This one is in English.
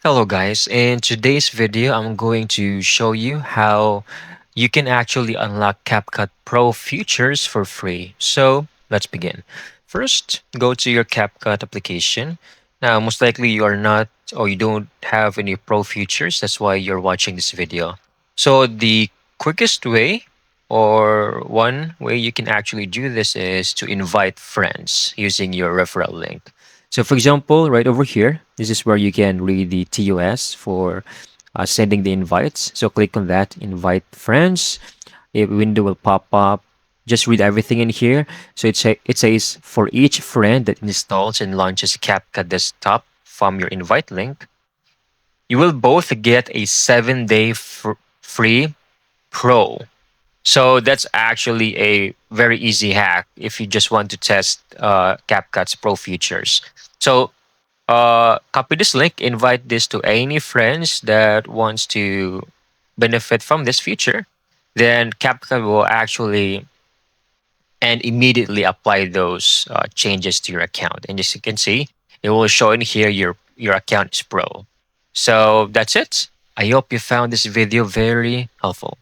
Hello guys, in today's video I'm going to show you how you can actually unlock CapCut Pro features for free. So let's begin. First, go to your CapCut application. Now most likely you are not or you don't have any Pro features, that's why you're watching this video. So the quickest way or one way you can actually do this is to invite friends using your referral link. So, for example, right over here, this is where you can read the TOS for sending the invites. So, click on that, invite friends. A window will pop up. Just read everything in here. So, it says for each friend that installs and launches CapCut Desktop from your invite link, you will both get a 7-day free pro. So that's actually a very easy hack if you just want to test CapCut's Pro features. So copy this link, invite this to any friends that wants to benefit from this feature. Then CapCut will actually and immediately apply those changes to your account. And as you can see, it will show in here your account is pro. So that's it. I hope you found this video very helpful.